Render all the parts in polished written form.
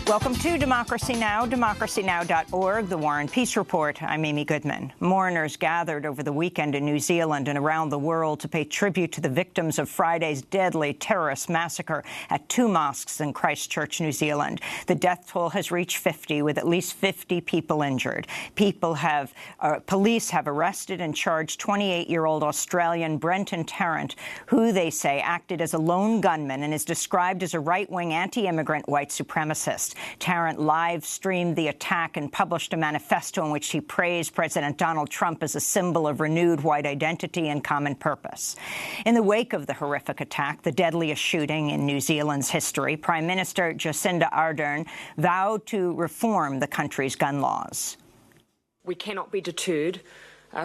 Welcome to Democracy Now!, democracynow.org, the War and Peace Report. I'm Amy Goodman. Mourners gathered over the weekend in New Zealand and around the world to pay tribute to the victims of Friday's deadly terrorist massacre at two mosques in Christchurch, New Zealand. The death toll has reached 50, with at least 50 people injured. Police have arrested and charged 28-year-old Australian Brenton Tarrant, who they say acted as a lone gunman and is described as a right-wing anti-immigrant white supremacist. Tarrant live-streamed the attack and published a manifesto in which he praised President Donald Trump as a symbol of renewed white identity and common purpose. In the wake of the horrific attack, the deadliest shooting in New Zealand's history, Prime Minister Jacinda Ardern vowed to reform the country's gun laws. We cannot be deterred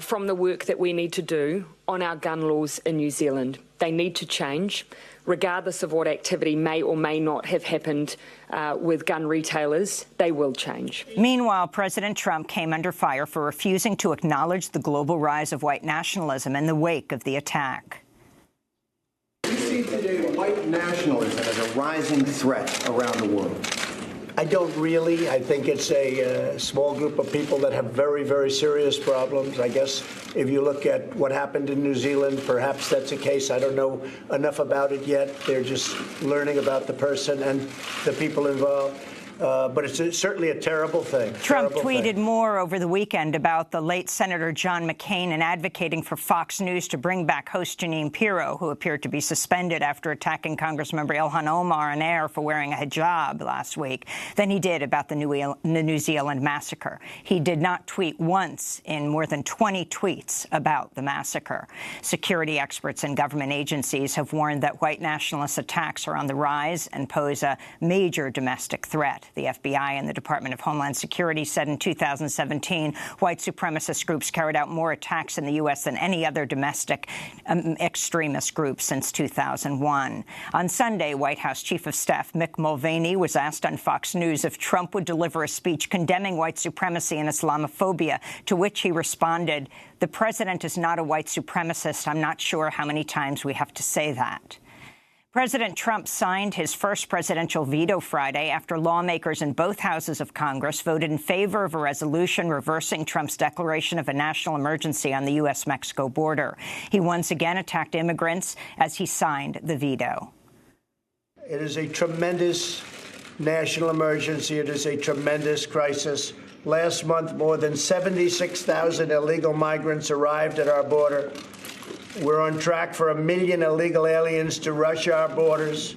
from the work that we need to do on our gun laws in New Zealand. They need to change, regardless of what activity may or may not have happened with gun retailers. They will change. Meanwhile, President Trump came under fire for refusing to acknowledge the global rise of white nationalism in the wake of the attack. We see today white nationalism as a rising threat around the world. I don't really. I think it's a small group of people that have very, very serious problems. I guess if you look at what happened in New Zealand, perhaps that's a case. I don't know enough about it yet. They're just learning about the person and the people involved. But it's certainly a terrible thing. Trump tweeted more over the weekend about the late Senator John McCain and advocating for Fox News to bring back host Jeanine Pirro, who appeared to be suspended after attacking Congressmember Ilhan Omar on air for wearing a hijab last week, than he did about the New Zealand massacre. He did not tweet once in more than 20 tweets about the massacre. Security experts and government agencies have warned that white nationalist attacks are on the rise and pose a major domestic threat. The FBI and the Department of Homeland Security said in 2017 white supremacist groups carried out more attacks in the U.S. than any other domestic extremist group since 2001. On Sunday, White House Chief of Staff Mick Mulvaney was asked on Fox News if Trump would deliver a speech condemning white supremacy and Islamophobia, to which he responded, "The president is not a white supremacist. I'm not sure how many times we have to say that." President Trump signed his first presidential veto Friday after lawmakers in both houses of Congress voted in favor of a resolution reversing Trump's declaration of a national emergency on the U.S.-Mexico border. He once again attacked immigrants as he signed the veto. It is a tremendous national emergency. It is a tremendous crisis. Last month, more than 76,000 illegal migrants arrived at our border. We're on track for 1 million illegal aliens to rush our borders.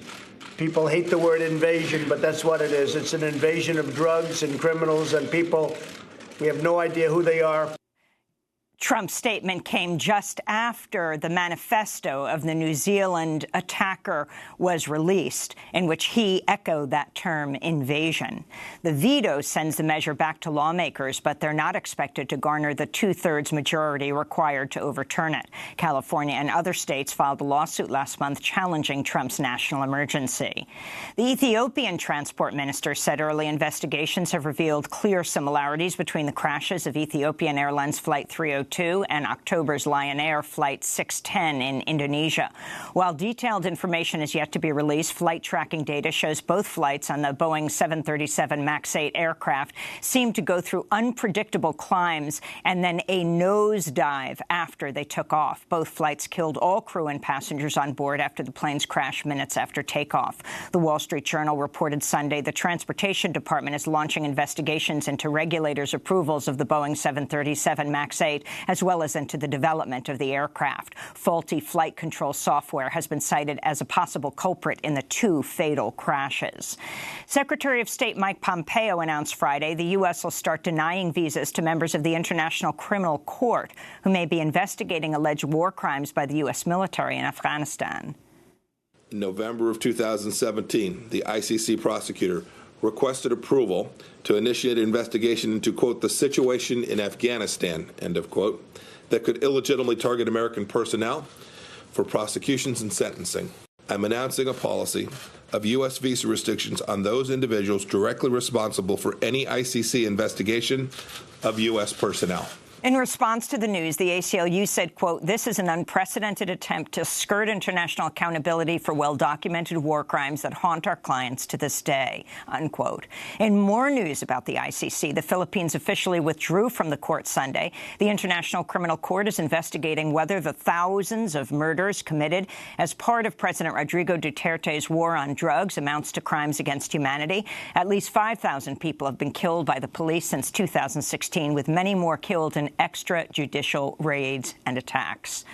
People hate the word invasion, but that's what it is. It's an invasion of drugs and criminals and people. We have no idea who they are. Trump's statement came just after the manifesto of the New Zealand attacker was released, in which he echoed that term, invasion. The veto sends the measure back to lawmakers, but they're not expected to garner the two-thirds majority required to overturn it. California and other states filed a lawsuit last month challenging Trump's national emergency. The Ethiopian transport minister said early investigations have revealed clear similarities between the crashes of Ethiopian Airlines Flight 302 and October's Lion Air Flight 610 in Indonesia. While detailed information is yet to be released, flight tracking data shows both flights on the Boeing 737 MAX 8 aircraft seemed to go through unpredictable climbs and then a nosedive after they took off. Both flights killed all crew and passengers on board after the planes crashed minutes after takeoff. The Wall Street Journal reported Sunday the Transportation Department is launching investigations into regulators' approvals of the Boeing 737 MAX 8, as well as into the development of the aircraft. Faulty flight control software has been cited as a possible culprit in the two fatal crashes. Secretary of State Mike Pompeo announced Friday the U.S. will start denying visas to members of the International Criminal Court who may be investigating alleged war crimes by the U.S. military in Afghanistan. In November of 2017, the ICC prosecutor requested approval to initiate an investigation into, quote, the situation in Afghanistan, end of quote, that could illegitimately target American personnel for prosecutions and sentencing. I'm announcing a policy of U.S. visa restrictions on those individuals directly responsible for any ICC investigation of U.S. personnel. In response to the news, the ACLU said, quote, "This is an unprecedented attempt to skirt international accountability for well-documented war crimes that haunt our clients to this day," unquote. In more news about the ICC, the Philippines officially withdrew from the court Sunday. The International Criminal Court is investigating whether the thousands of murders committed as part of President Rodrigo Duterte's war on drugs amounts to crimes against humanity. At least 5,000 people have been killed by the police since 2016, with many more killed in extrajudicial raids and attacks.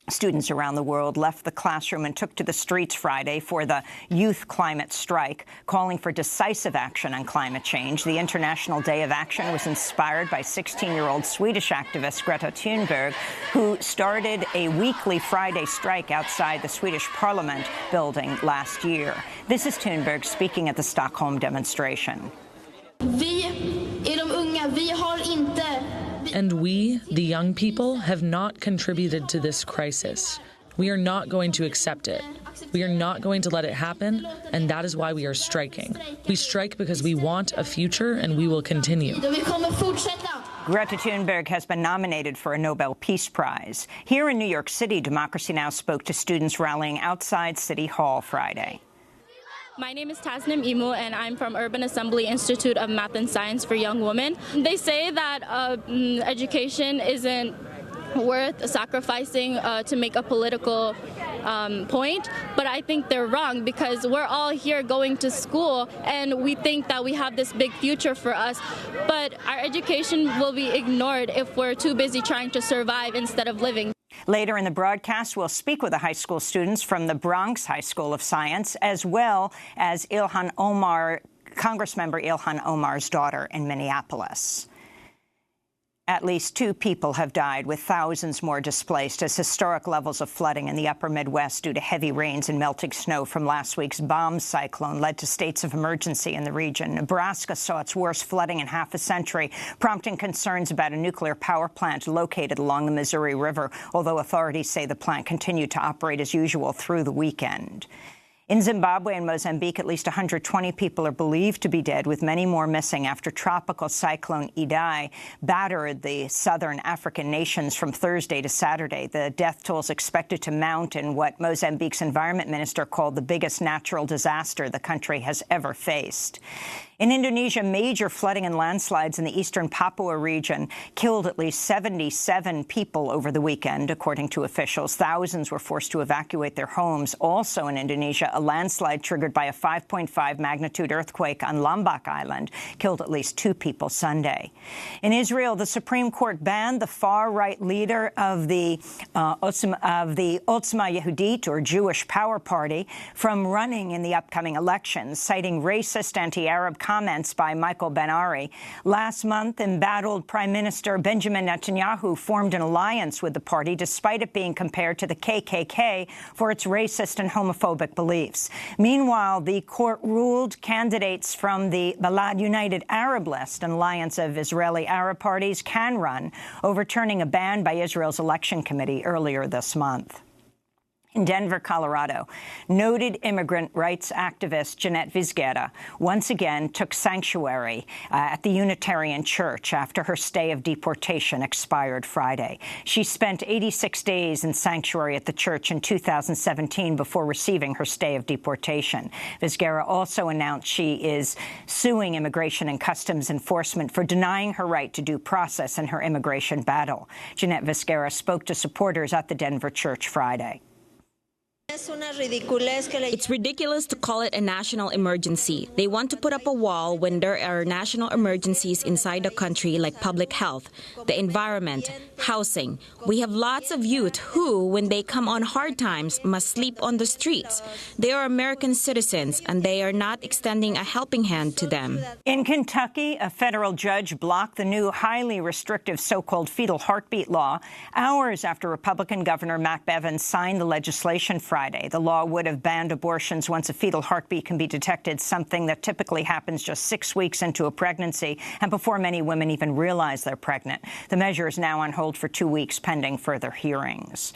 Students around the world left the classroom and took to the streets Friday for the Youth Climate Strike, calling for decisive action on climate change. The International Day of Action was inspired by 16-year-old Swedish activist Greta Thunberg, who started a weekly Friday strike outside the Swedish Parliament building last year. This is Thunberg speaking at the Stockholm demonstration. And we, the young people, have not contributed to this crisis. We are not going to accept it. We are not going to let it happen, and that is why we are striking. We strike because we want a future, and we will continue. Greta Thunberg has been nominated for a Nobel Peace Prize. Here in New York City, Democracy Now! Spoke to students rallying outside City Hall Friday. My name is Tasnim Imu, and I'm from Urban Assembly Institute of Math and Science for Young Women. They say that education isn't worth sacrificing to make a political point, but I think they're wrong, because we're all here going to school and we think that we have this big future for us, but our education will be ignored if we're too busy trying to survive instead of living. Later in the broadcast, we'll speak with the high school students from the Bronx High School of Science, as well as Ilhan Omar, Congressmember Ilhan Omar's daughter in Minneapolis. At least 2 people have died, with thousands more displaced as historic levels of flooding in the upper Midwest due to heavy rains and melting snow from last week's bomb cyclone led to states of emergency in the region. Nebraska saw its worst flooding in half a century, prompting concerns about a nuclear power plant located along the Missouri River, although authorities say the plant continued to operate as usual through the weekend. In Zimbabwe and Mozambique, at least 120 people are believed to be dead, with many more missing after tropical cyclone Idai battered the southern African nations from Thursday to Saturday. The death toll is expected to mount in what Mozambique's environment minister called the biggest natural disaster the country has ever faced. In Indonesia, major flooding and landslides in the eastern Papua region killed at least 77 people over the weekend, according to officials. Thousands were forced to evacuate their homes. Also in Indonesia, a landslide triggered by a 5.5 magnitude earthquake on Lombok Island killed at least 2 people Sunday. In Israel, the Supreme Court banned the far-right leader of the Otzma Yehudit, or Jewish Power Party, from running in the upcoming elections, citing racist anti-Arab comments by Michael Ben-Ari. Last month, embattled Prime Minister Benjamin Netanyahu formed an alliance with the party, despite it being compared to the KKK for its racist and homophobic beliefs. Meanwhile, the court ruled candidates from the Balad United Arab List, an alliance of Israeli Arab parties, can run, overturning a ban by Israel's election committee earlier this month. In Denver, Colorado, noted immigrant rights activist Jeanette Vizquera once again took sanctuary at the Unitarian Church after her stay of deportation expired Friday. She spent 86 days in sanctuary at the church in 2017 before receiving her stay of deportation. Vizquera also announced she is suing Immigration and Customs Enforcement for denying her right to due process in her immigration battle. Jeanette Vizquera spoke to supporters at the Denver church Friday. It's ridiculous to call it a national emergency. They want to put up a wall when there are national emergencies inside the country, like public health, the environment, housing. We have lots of youth who, when they come on hard times, must sleep on the streets. They are American citizens, and they are not extending a helping hand to them. In Kentucky, a federal judge blocked the new highly restrictive so-called fetal heartbeat law hours after Republican Governor Matt Bevin signed the legislation Friday. Friday. The law would have banned abortions once a fetal heartbeat can be detected, something that typically happens just 6 weeks into a pregnancy and before many women even realize they're pregnant. The measure is now on hold for 2 weeks pending further hearings.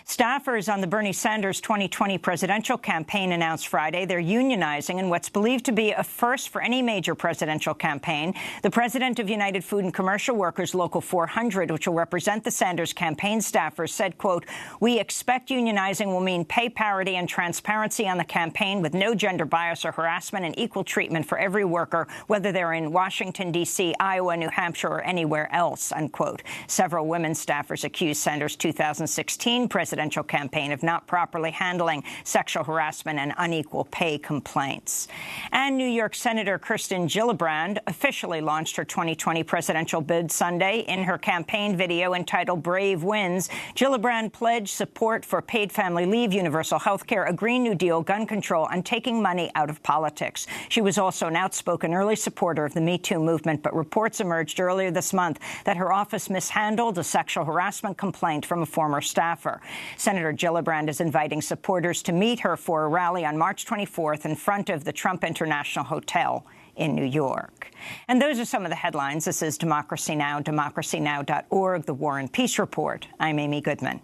Staffers on the Bernie Sanders 2020 presidential campaign announced Friday they're unionizing in what's believed to be a first for any major presidential campaign. The president of United Food and Commercial Workers Local 400, which will represent the Sanders campaign staffers, said, quote, "We expect unionizing will mean pay parity and transparency on the campaign with no gender bias or harassment and equal treatment for every worker, whether they're in Washington, D.C., Iowa, New Hampshire, or anywhere else," unquote. Several women staffers accused Sanders' 2016 presidential campaign of not properly handling sexual harassment and unequal pay complaints. And New York Senator Kirsten Gillibrand officially launched her 2020 presidential bid Sunday. In her campaign video entitled Brave Wins, Gillibrand pledged support for paid family leave, universal health care, a Green New Deal, gun control, and taking money out of politics. She was also an outspoken early supporter of the Me Too movement, but reports emerged earlier this month that her office mishandled a sexual harassment complaint from a former staffer. Senator Gillibrand is inviting supporters to meet her for a rally on March 24th in front of the Trump International Hotel in New York. And those are some of the headlines. This is Democracy Now!, democracynow.org, The War and Peace Report. I'm Amy Goodman.